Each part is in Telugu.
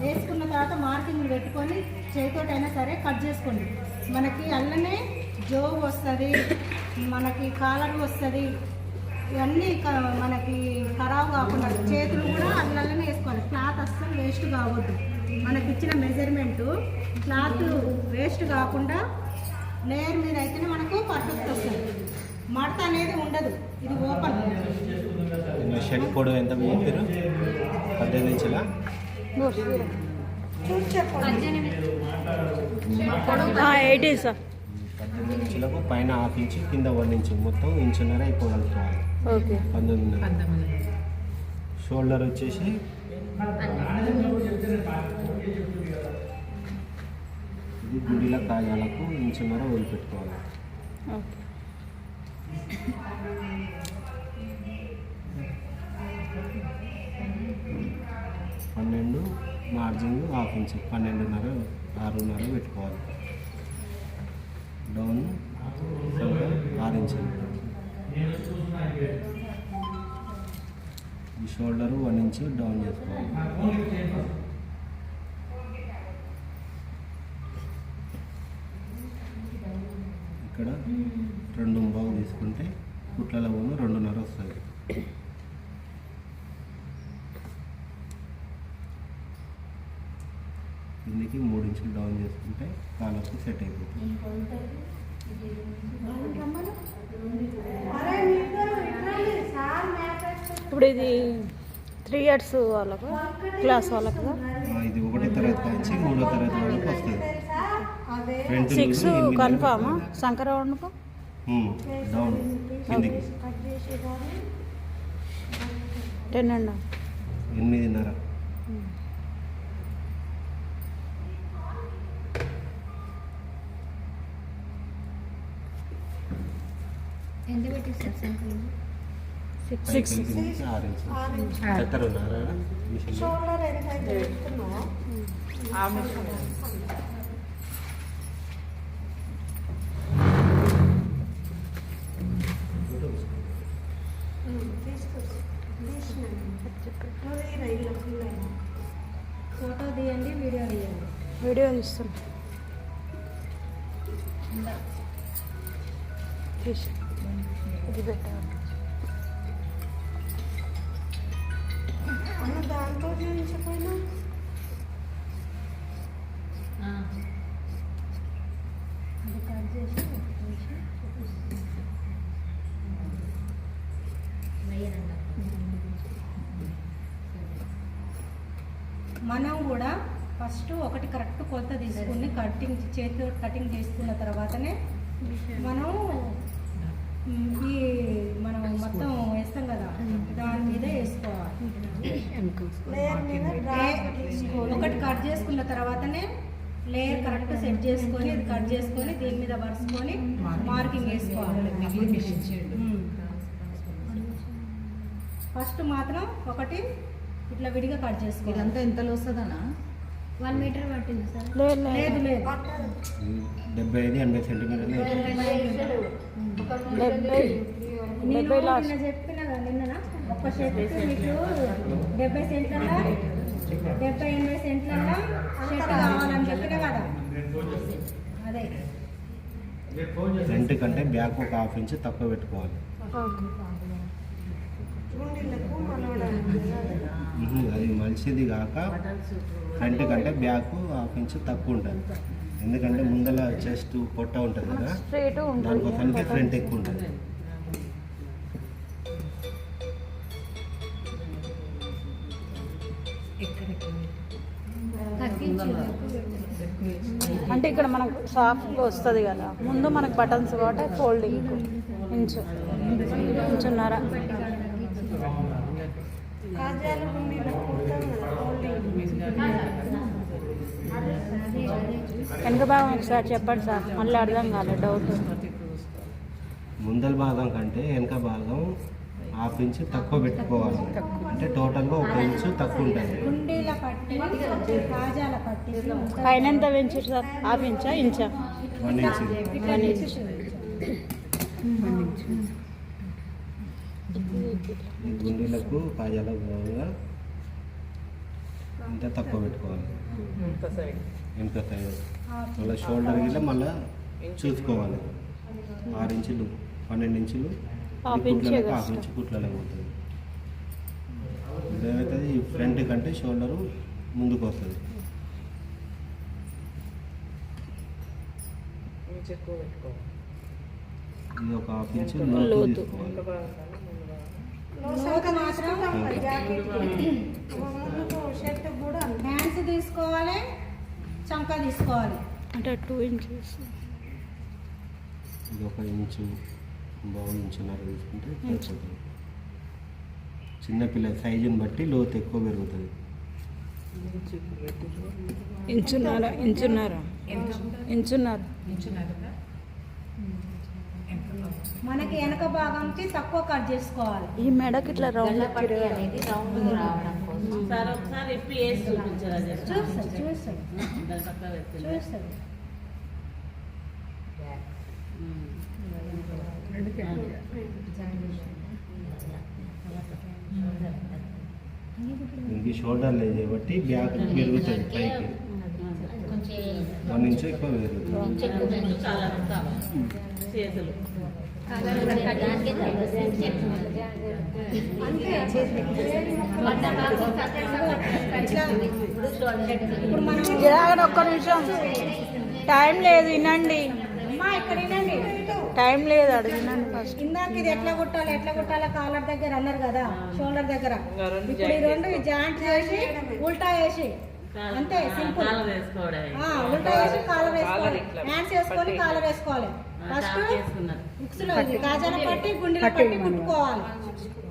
వేసుకున్న తర్వాత మార్కింగ్ పెట్టుకొని చేతితోటైనా సరే కట్ చేసుకోండి. మనకి అల్లనే జోబు వస్తుంది, మనకి కాలర్ వస్తుంది, ఇవన్నీ మనకి ఖరాబ్ కాకుండా చేతులు కూడా అల్లనే వేసుకోవాలి. క్లాత్ అస్సలు వేస్ట్ కావద్దు. మనకి ఇచ్చిన మెజర్మెంటు క్లాత్ వేస్ట్ కాకుండా లేయర్ మీద అయితేనే మనకు పర్ఫెక్ట్ వస్తుంది. మడత అనేది ఉండదు. ఇది ఓపెన్. షర్ట్ పొడవు ఎంత చెప్పారు? 18 ఇంచులా? 18 సార్. 18 ఇంచులకు పైన హాఫ్ ఇంచు, కింద 1 ఇంచు, మొత్తం ఇంచున్నర అయిపోగలుగుతాం. ఓకే. 19. షోల్డర్ వచ్చేసి ఇది గుడిల కాయాలకు ఇంచున్నర వదిలిపెట్టుకోవాలి. ఓకే. 12 మార్జిన్ హాఫ్ ఇంచు, 12.5 6.5 పెట్టుకోవాలి. డౌన్ 6 ఇంచులు. ఈ షోల్డరు 1 ఇంచు డౌన్ చేసుకోవాలి. ఇక్కడ 2 బాగు తీసుకుంటే కుట్లలో 2.5 వస్తుంది. కిందికి 3 ఇంచులు డౌన్ చేసుకుంటే కాలర్కి సెట్ అయిపోతుంది. ఇప్పుడు ఇది 3 years వాళ్ళకు, క్లాస్ వాళ్ళకు కదా? ఇది 1వ తరగతి నుంచి 3వ తరగతి వరకు వస్తుంది. 6 కన్ఫామా శంకరరావుకు? డౌన్ కిందికి 10.5. 8.5. ఎంత పెట్టి సార్? 6. 6 ఇంచులు. చెత్తరు ఉన్నారా? షోల్డర్ ఎంత పెట్టుకున్నావా? ఫోటో తీయండి, వీడియో తీయండి. వీడియో తీస్తున్నా. తీసి ఇది పెట్టాలి. దాంతో చూపించకపోయినా అది కట్ చేసి మనం కూడా ఫస్ట్ ఒకటి కరెక్ట్ కొలత తీసుకుని కటింగ్ చేతితో కటింగ్ చేసుకున్న తర్వాతనే మనం మనం మొత్తం వేస్తాం కదా, దాని మీద వేసుకోవాలి. ఒకటి కట్ చేసుకున్న తర్వాతనే లేయర్ కరెక్ట్ సెట్ చేసుకొని ఇది కట్ చేసుకొని దీని మీద పరుచుకొని మార్కింగ్ వేసుకోవాలి. ఫస్ట్ మాత్రం ఒకటి ఇట్లా విడిగా కట్ చేసుకోవాలి. ఇదంతా ఎంతలో వస్తుందనా? 1 మీటర్ పట్టింది సార్? లేదు లేదు లేదు, 75-80 సెంటీమీటర్లు. నేను చెప్పిన కదా నిన్న, ఒక్క షర్ట్ మీకు 70 సెంట్లలో 70-80 సెంట్లలో షర్ట్ కావాలని చెప్పిన కదా. అదే ఫ్రంట్ కంటే బ్యాక్ ఒక హాఫ్ ఇంచు తక్కువ పెట్టుకోవాలి. అది మంచిది కాక ఫ్రంట్ కంటే బ్యాక్ హాఫ్ ఇంచు తక్కువ ఉంటుంది. ఎందుకంటే ముందర చెస్ట్ పొట్ట ఉంటుంది కదా, దానికోసానికి ఫ్రంట్ ఎక్కువ ఉంటుంది. అంటే ఇక్కడ మనకు సాఫ్ట్గా వస్తుంది కదా, ముందు మనకు బటన్స్ కాబట్టి ఫోల్డింగ్ ఇంచున్నర. వెనక భాగం ఒకసారి చెప్పండి సార్, మళ్ళీ అర్థం కాలేదు, డౌట్. ముందల భాగం కంటే వెనక భాగం హాఫ్ ఇంచు తక్కువ పెట్టుకోవాలి. అంటే టోటల్గా 1 ఇంచు తక్కువ ఉంటుంది. పైన ఎంత పెంచారు సార్? హాఫ్ ఇంచా ఇంచా? 1 ఇంచు. గుండీలకు కాజాలకు భాగంగా ఇంత తక్కువ పెట్టుకోవాలి వెనుక సైడ్. మళ్ళీ షోల్డర్ గిట్ల మళ్ళీ చూసుకోవాలి 6 ఇంచులు 12 ఇంచులు హాఫ్ ఇంచ్ హాఫ్ ఇంచు కుట్లలో పోతుంది. ఇదేమవుతుంది ఈ ఫ్రంట్ కంటే షోల్డరు ముందుకు వస్తుంది. ఇది ఒక హాఫ్ ఇంచు లోతు తీసుకోవాలి. లోతు మాత్రం షర్ట్ కూడా హ్యాండ్స్ తీసుకోవాలి, చంకా తీసుకోవాలి. అంటే 2 ఇంచెస్. ఇది 1 ఇంచు బాగు ఇంచున్నర తీసుకుంటే సరిపోతుంది. చిన్నపిల్లల సైజుని బట్టి లోతు ఎక్కువ పెరుగుతుంది. ఇంచున్నర మనకి వెనక భాగంకి తక్కువ కట్ చేసుకోవాలి. ఈ మెడకి ఇట్లా రౌండ్ చూస్తాడు దీనికి షోల్డర్ లేదు కాబట్టి బ్యాక్ పెరుగుతుంది పైకి 1 ఇంచు ఎక్కువ పెరుగుతుంది. ఇప్పుడు మనం జరగండి, ఒక్క నిమిషం, టైం లేదు, వినండి. అమ్మా ఇక్కడ వినండి, టైం లేదు, అడిగినండి ఫస్ట్. ఇందాక ఇది ఎట్లా కుట్టాలా కాలర్ దగ్గర అన్నారు కదా, షోల్డర్ దగ్గర. ఇప్పుడు ఈ 2 జాయింట్ చేసి ఉల్టా వేసి అంతే, సింపుల్. ఉల్టా వేసి కాలర్ వేసుకోవాలి, హ్యాండ్స్ వేసుకొని కాలర్ వేసుకోవాలి. ఫస్ట్ బుక్స్ లో కాజాల పట్టి గుండెల పట్టి కుట్టుకోవాలి.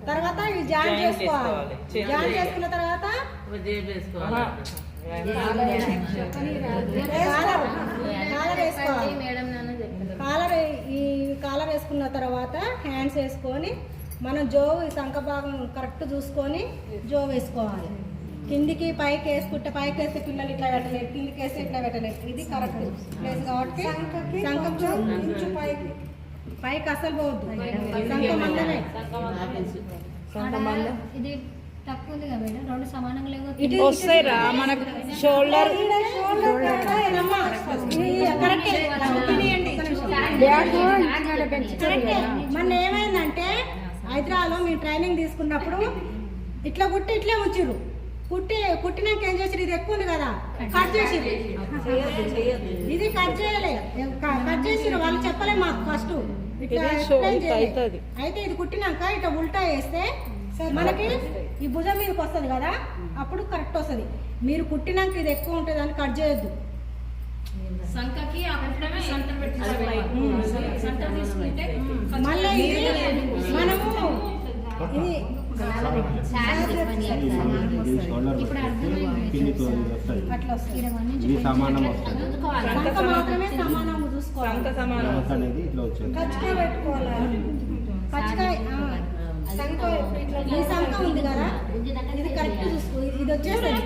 తర్వాత ఇవి జాయింట్ చేసుకోవాలి. జాయింట్ చేసుకున్న తర్వాత కాలర్ వేసుకోవాలి. కాలర్ వేసుకున్న తర్వాత హ్యాండ్స్ వేసుకొని మనం జోవు సంఖ భాగం కరెక్ట్ చూసుకొని జో వేసుకోవాలి. కిందికి పైకి వేసుకుంటే పైకి వేస్తే పిల్లలు ఇట్లా పెట్టలేదు, కిందికి వేస్తే ఇట్లా పెట్టలేదు. ఇది కరెక్ట్ ప్లేస్ కాబట్టి సంఖ పైకి అసలు పోవద్దు. సంఖ మందమే. ఇది తక్కువ ఉంది కదా మేడం, 2 సమానంగా లేవు. వస్తాయిరా మనకు షోల్డర్ మన ఏమైందంటే హైదరాబాద్లో మేము ట్రైనింగ్ తీసుకున్నప్పుడు ఇట్లా కుట్టి ఇట్లే ఉంచిర్రు. కుట్టినాక ఏం చేసిరు, ఇది ఎక్కువ ఉంది కదా కట్ చేసిరు. ఇది కట్ చేయలే, కట్ చేసిరు. వాళ్ళు చెప్పలే మాకు ఫస్ట్ ఇట్లా ఎక్స్ప్లెయిన్ చేయలేదు. అయితే ఇది కుట్టినాక ఇట్లా ఉల్టా వేస్తే మనకి ఈ భుజం మీదకి వస్తుంది కదా, అప్పుడు కరెక్ట్ వస్తుంది. మీరు కుట్టినాక ఇది ఎక్కువ ఉంటుంది అని కట్ చేయొద్దు. మళ్ళీ ఇది మనము ఇది అట్లా వస్తుంది. ఇది సమానం వస్తుంది. సంఖ మాత్రమే సమానం చూసుకోవాలి. అనేది ఇట్లా వచ్చేది. ఖచ్చితంగా పెట్టుకోవాలి. ఈ సంఖ ఉంది కదా, ఇది కరెక్ట్ చూసుకో. ఇది వచ్చేసరి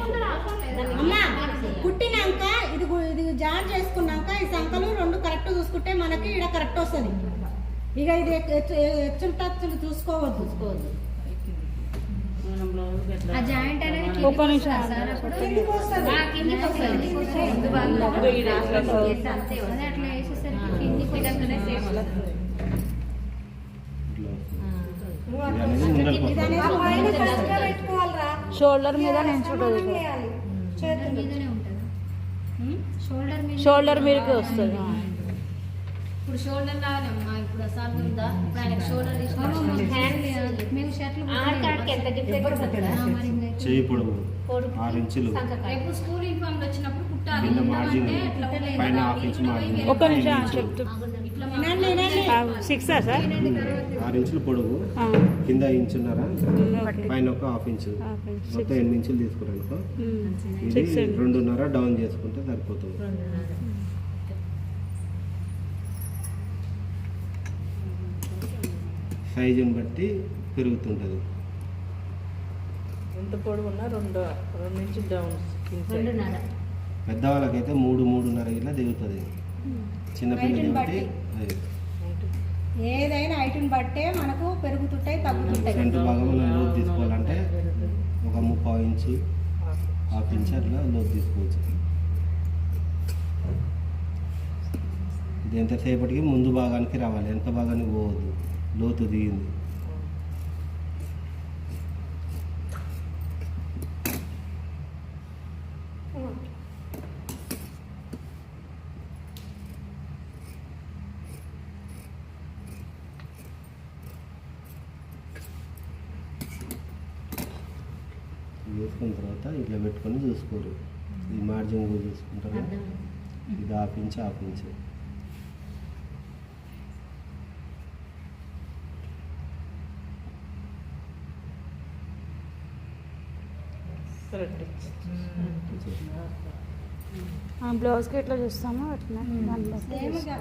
అమ్మా కుట్టినాక ఇది జాయిన్ చేసుకున్నాక ఈ సంఖలు 2 కరెక్ట్ చూసుకుంటే మనకి ఇక్కడ కరెక్ట్ వస్తుంది. ఇక ఇది హెచ్చులు చూసుకోవద్దు. ఆ జాయింట్ అనేది ఒక్క నిమిషం. కిందికి వస్తుంది. అదే అట్లా వేసేసరికి కిందికి వెళ్ళగానే సేఫ్ వస్తుంది. ఇది అనేది పైన కరెక్ట్గా పెట్టుకోవాలిరా. షోల్డర్ మీద నించుంటుంది, చేతులు మీదనే ఉంటుంది. షోల్డర్ మీదకి వస్తుంది. ఇప్పుడు షోల్డర్ లాగానే అమ్మా. ఇప్పుడు అసలు ఉందా, ఇప్పుడు ఆయనకు షోల్డర్ తీసుకొని మేము షర్ట్లు చేయి పొడవు 6 ఇంచులు. రేపు స్కూల్ యూనిఫామ్ వచ్చినప్పుడు కుట్టాలి. కింద మార్జిన్ పైన హాఫ్ ఇంచు మార్జిన్. ఒక్క నిమిషం చెప్తూ. 6 సార్ 6 ఇంచులు పొడవు, కింద ఇంచున్నర, పైన ఒక హాఫ్ ఇంచు, మొత్తం 8 ఇంచులు తీసుకున్నాను. ఇది 2.5 డౌన్ చేసుకుంటే సరిపోతుంది. సైజుని బట్టి పెరుగుతుంటుంది. ఎంత పొడవు ఉన్నా 2 ఇంచులు డౌన్. పెద్దవాళ్ళకైతే 3.5 ఇలా దిగుతుంది. చిన్నపిల్లలు బట్టి ఏదైనా హైట్ని బట్టే మనకు పెరుగుతుంటాయి, తగ్గుతుంటాయి. ఫ్రంట్ భాగం మనం లోతు తీసుకోవాలంటే ఒక 30 ఇంచు హాఫ్ ఇంచ్ అట్లా లోతు తీసుకోవచ్చు. ఇది ఎంతసేపటికి ముందు భాగానికి రావాలి, వెనక భాగానికి పోవద్దు, లోతు దిగింది. వేసుకున్న తర్వాత ఇట్లా పెట్టుకొని చూసుకోరు. ఈ మార్జిన్ కూడా చూసుకుంటారు. ఇది హాఫ్ ఇంచ్ హాఫ్ ఇంచ్. బ్లౌజ్కి ఎట్లా చూస్తామో అట్లా దాన్ని బట్టి సేమ్గా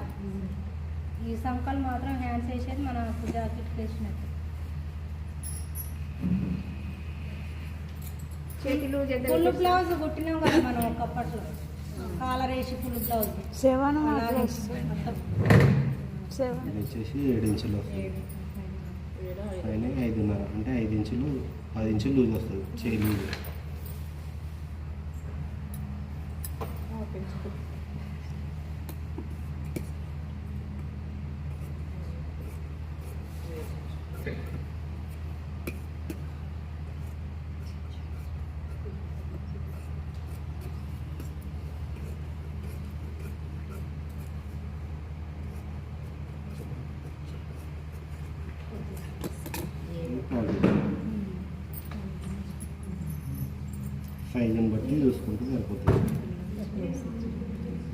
ఈ సంకల్ మాత్రం హ్యాండ్స్ వేసేది మన జాకెట్ వేసినట్టు. చేతులు ఫుల్ బ్లౌజ్ కుట్టినాం కదా మనం ఒకప్పట్లో, కాలర్ వేసి ఫుల్ బ్లౌజ్ 7 అలాగే 7 ఇది వచ్చేసి 7 ఇంచులు వస్తుంది. పైన 5.5 అంటే 5 ఇంచులు 10 ఇంచులు లూజ్ వస్తుంది చేయి లూజ్. సైజుని బట్టి చూసుకుంటే సరిపోతుంది.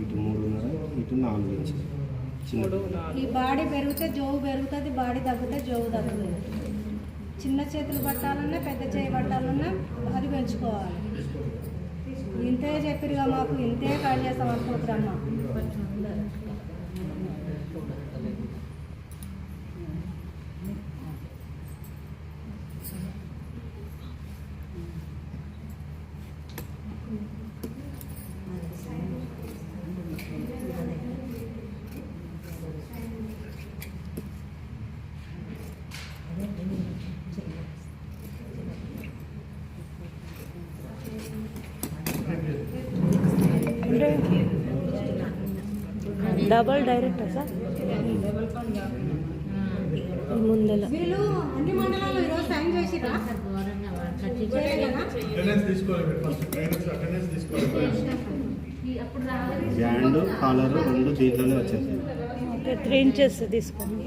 ఇటు 3.5 ఇటు 4 ఇంచులు చిన్న. ఈ బాడీ పెరిగితే జోవు పెరుగుతుంది, బాడీ తగ్గితే జోవు తగ్గుతుంది. చిన్న చేతులు పట్టాలన్నా పెద్ద చేయి పట్టాలన్నా అది పెంచుకోవాలి. ఇంతే చెప్పిరుగా మాకు ఇంతే కాల్ చేస్తాం అనుకుంటురమ్మా. డబల్ డైరెక్ట్ సార్ ముందల వీళ్ళు అన్ని మండలాల్లో ఈరోజు సైన్ చేసిరా? బ్యాండ్ కాలర్ రెండు దీంట్లోనే వచ్చేసి ఓకే 3 ఇంచెస్ తీసుకోండి.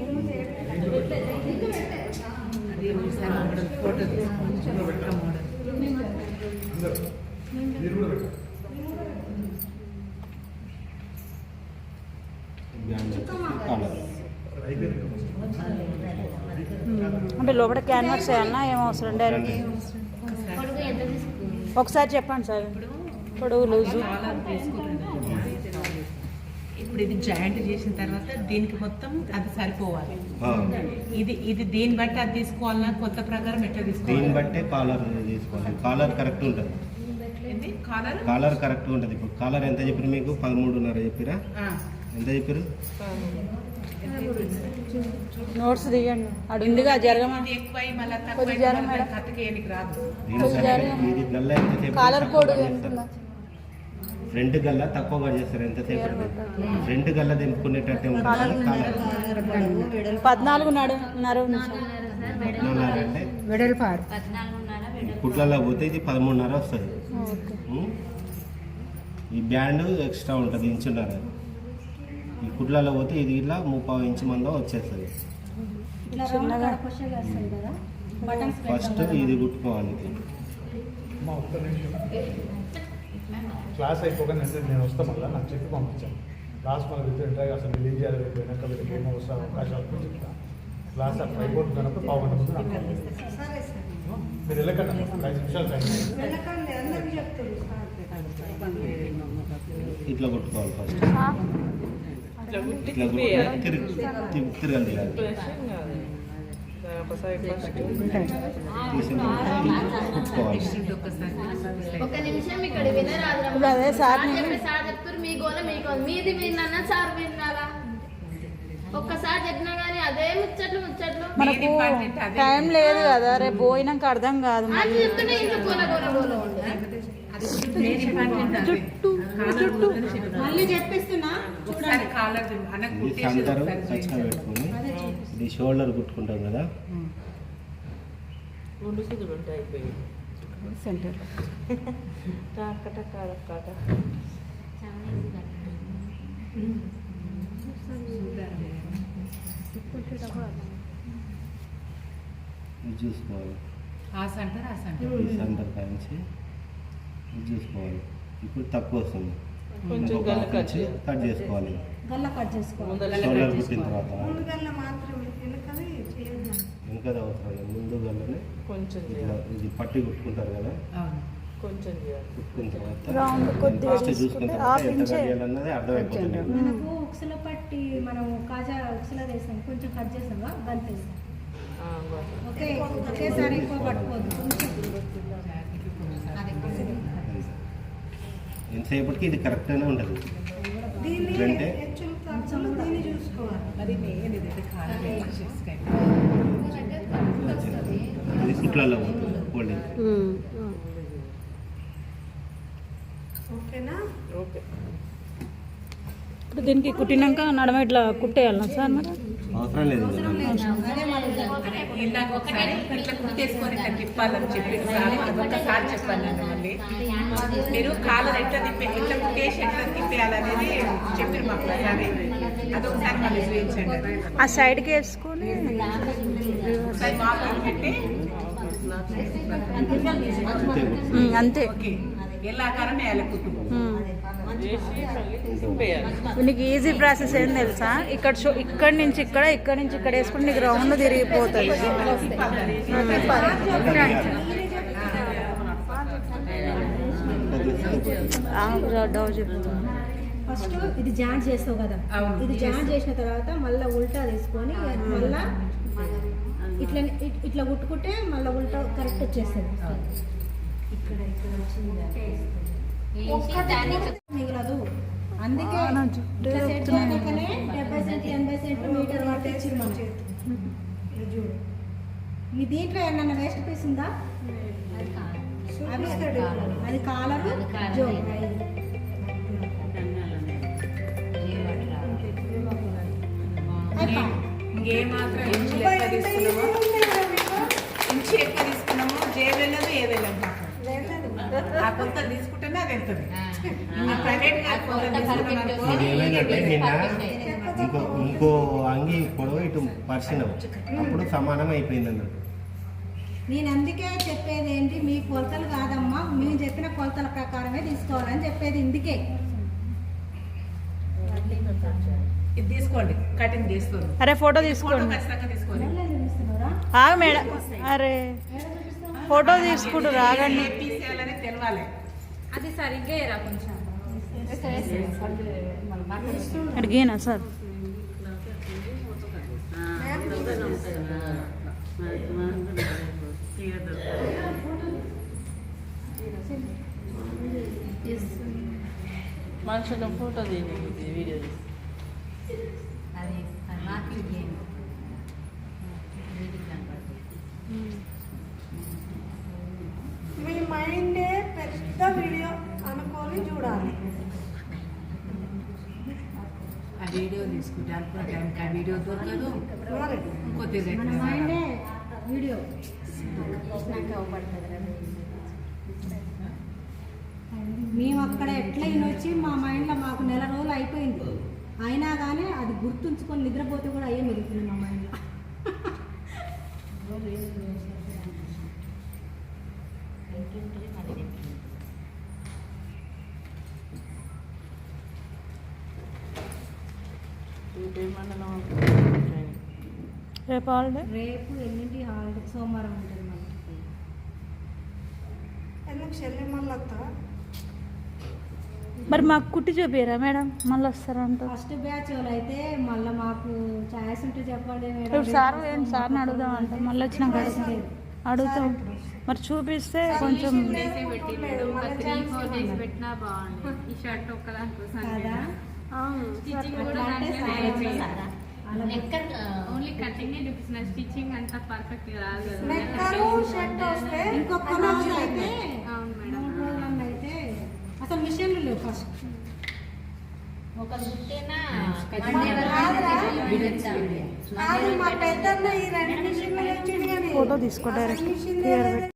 బ్యాండ్ కాలర్ అంటే లోపల క్యాన్వాస్ చేయాలన్నా ఏం అవసరం డైరెక్ట్ పొడుగు ఎంత తీసుకుంది? ఒకసారి చెప్పండి సార్. పొడవు లూజు ఇప్పుడు ఇది జాయింట్ చేసిన తర్వాత దీనికి మొత్తం అది సరిపోవాలి. ఇది దీన్ని బట్టి అది తీసుకోవాలన్నా కొత్త ప్రకారం ఎట్లా దీన్ని తీసుకోవాలి? బట్టే కాలర్ తీసుకోవాలి. కాలర్ కరెక్ట్ ఉంటుంది. కాలర్ కాలర్ కరెక్ట్ ఉంటుంది. ఇప్పుడు కాలర్ ఎంత చెప్పారు మీకు? 13.5 చెప్పిరా? ఎంత చెప్పారు? నోట్స్ తీయండి. అడుగుగా జరగమని ఎక్కువ మళ్ళీ కొద్ది జరగ మేడం. కథకేయనికి రాదు. ఇది గల్ల ఎంతసేపు కాలర్ కోడ్ ఎంతుందా? ఫ్రంట్ గల్ల తక్కువ కట్ చేస్తారు. ఎంతసేపు ఫ్రంట్ గల్ల దింపుకునేటట్టే ఉంటుంది. కాలర్ 14.5 అంటే వెడల్పారు. 14.5 కుట్లలో పోతే ఇది 13.5 వస్తుంది. ఓకే. ఈ బ్యాండ్ ఎక్స్ట్రా ఉంటుంది 1.5 ఇంచు. ఈ కుట్లలో పోతే ఇది ఇలా 3/4 ఇంచు మందో వచ్చేస్తుంది. ఇట్లా రౌండ్ కడపొచ్చగా వస్తుంది కదా, బటన్స్ ఫస్ట్ ఇది కుట్టుకోవాలి. క్లాస్ అయిపోగానే నేను వస్తాను, మళ్ళీ నాకు చెప్పి పంపించాను. క్లాస్ మళ్ళీ విత్ అసలు రిలీజ్ చేయాలి, వెనక వీళ్ళకి ఏమో వస్తే అవకాశాలు చెప్తాను. క్లాస్ అట్లా అయిపోతుంది కనుక 1/4 గంట ముందు నాకు call చేస్తాను. మీరు వెళ్ళకండి, 5 నిమిషాలు టైం. ఇట్లా కొట్టుకోవాలి. ఫస్ట్ ఇట్లా కొట్టుకోవాలి. తిరగండి ఒక నిమిషం ఇక్కడ వినరాదు. ఇప్పుడు అదే సార్ సార్ చెప్తారు మీ గోల మీకు మీది విన్నా సార్ వినాలా? ఒక్కసారి చెప్పినా కానీ అదే ముచ్చట్లు మనకు టైం లేదు కదా, రేపు పోయినాక అర్థం కాదు. అది చెప్తుంటే ఇంకా గోల గోల గోల ఉంటుంది. అది మెయిన్ ఇంపార్టెంట్ అదే. కాలర్ వదిలేసి షేప్. మళ్ళీ చెప్పిస్తున్నా ఒకసారి కాలర్ అన్నకు ఇది కుట్టేసి సెంటర్ ఒకసారి టచ్గా చూడండి. పెట్టుకొని ఇది షోల్డర్ కుట్టుకుంటాం కదా, సెంటర్ ఇది చూసుకోవాలి. ఆ సెంటర్ ఈ సెంటర్ కాంచి ఇది చూసుకోవాలి. ఇప్పుడు తక్కువ వస్తుంది, ఇంకొక హాఫ్ ఇంచ్ కట్ చేసుకోవాలి. గల్ల కట్ చేసుకోవాలి. షోల్డర్ కుట్టిన తర్వాత గల్ల మాత్రం వెనకది చేయొద్దు. వెనకది అవసరం లేదు, ముందు గల్లనే ఇట్లా ఇది పట్టి కుట్టుకుంటారు కదా, కుట్టుకున్న తర్వాత రౌండ్ కొద్దిగా ఫస్ట్ చూసుకున్న తీసుకుంటే తర్వాత హాఫ్ ఎంత ఇంచే కట్ చేయాలన్నది అర్థమైపోతుంది. మనకు ఉక్సుల పట్టి మనం కాజా ఉక్సుల వేసాం, కొంచెం కట్ చేసామా గంత వేసాం. ఒకేసారి ఎక్కువ పట్టుకోవద్దు, కొంచెం ఎంతసేపటికి ఇది కరెక్ట్గానే ఉంటుంది. ఎందుకంటే దీన్ని చూసుకోవాలి. అది మెయిన్ ఇది కాలర్ షేప్స్ కై. ఇది కుట్లలో పోతుంది ఫోల్డింగ్. ఓకేనా? ఇప్పుడు దీనికి కుట్టినాక నడమ ఇట్లా కుట్టేయాలన్నా సార్ మరి? అవసరం లేదు కదా. ఇందాక ఒకసారి ఇట్లా కుట్టేసుకొని ఇట్లా తిప్పాలని చెప్పి అదొకసారి చెప్పాను నేను. మళ్ళీ మీరు కాలర్ ఎట్లా ఎట్లా కుట్టేసి ఎట్లా తిప్పేయాలనేది చెప్పారు మాకు కానీ అదొకసారి మళ్ళీ చూపించండి. ఆ సైడ్కి వేసుకొని ఒకసారి మార్కింగ్ పెట్టి అంతే. ఓకే ఎలా ఆకారం వేయాలి కుట్టు. నీకు ఈజీ ప్రాసెస్ ఏం తెలుసా? ఇక్కడి నుంచి ఇక్కడ నుంచి ఇక్కడ వేసుకుంటే నీకు రౌండ్ తిరిగిపోతుంది. డౌ చెప్తున్నా. ఫస్ట్ ఇది జాయింట్ చేస్తావు కదా, అవును. ఇది జాయింట్ చేసిన తర్వాత మళ్ళీ ఉల్టా తీసుకొని మళ్ళా ఇట్లా ఇట్లా కుట్టుకుంటే మళ్ళీ ఉల్టా కరెక్ట్ వచ్చేస్తుంది. మిగలదు, అందుకే ఇట్లా సెట్ చేయడానికనే 70 సెంట్లు 80 సెంట్లు మీటర్ వరకు ఇచ్చింది మన ఇది చూడు. మీ దీంట్లో ఏమన్నా వేస్ట్ పీస్ ఉందా? అది కాలరు జో. ఇంకేమాత్రం ఇంచు లెక్క తీసుకున్నామో ఇంచు ఎక్కువ తీసుకున్నామో జే వెళ్ళదు ఏ వెళ్ళదు. ఆ కొంత తీసుకుంటేనే అది వెళ్తుంది. ఇంకా ప్రైవేట్ గా కొంత తీసుకున్నాం అనుకో. ఇది ఏమైందంటే నిన్న ఇంకో అంగి పొడవు ఇటు పరిచినాం, అప్పుడు సమానం అయిపోయింది అన్నట్టు. నేను అందుకే చెప్పేది ఏంటి, మీ కొలతలు కాదమ్మా, మేము చెప్పిన కొలతల ప్రకారమే తీసుకోవాలని చెప్పేది. ఇందుకే ఇది తీసుకోండి, కటింగ్ తీసుకోండి. అరే ఫోటో ఫోటో తీసుకోండి. ఖచ్చితంగా తీసుకోండి. ఆగు మేడం. అరే ఫోటో తీసుకుంటూ రాగండి. ఏ పీస్ వేయాలని తెలవాలి. అది సరిగ్గా ఎరా కొంచెం అడిగేనా సార్? మనుషుల ఫోటో తీయండి, వీడియో తీసి. అది మార్కింగ్ చేయండి. మీ మైండే పెద్ద వీడియో అనుకొని చూడాలి. ఆ వీడియో తీసుకుంటే అనుకున్న టైంకి ఆ వీడియో దొరకదు. కొద్దిగా మన మైండే వీడియో. మేము అక్కడ ఎట్లా వచ్చి మా మైండ్లో మాకు నెల రోజులు అయిపోయింది, అయినా కానీ అది గుర్తుంచుకొని నిద్రపోతే కూడా అయ్యే మిగులుతుంది మా మైండ్లో. రేపు హాలిడే. రేపు ఎన్నింటి హాలిడే, సోమవారం ఉంటుంది మనకి. మరి మాకు కుట్టి చూపియరా మేడం? మళ్ళీ వస్తారంట. ఫస్ట్ బ్యాచ్ వాళ్ళు అయితే మళ్ళీ మాకు ఛాయిస్ ఉంటే చెప్పండి మేడం. ఇప్పుడు సార్ సార్ని అడుగుదాం అంట, మళ్ళీ వచ్చినాక అడుగుతాం. మరి చూపిస్తే కొంచెం ఒక 3-4 days పెట్టినా బాగుంది. ఈ షర్ట్ ఒక్కదానికోసం కదా స్టిచ్చింగ్ కూడా ఓన్లీ కటింగ్ చూపిస్తున్నా, స్టిచ్చింగ్ అంతా పర్ఫెక్ట్ రాదు కదా. ఇంకొక రోజు అయితే అవును మేడం. 3 రోజులన్నా అయితే ఒక చుట్టేనా మా పెద్దన్న ఈ 2 మిషన్లు తెచ్చిండు కానీ ఫోటో తీసుకో డైరెక్ట్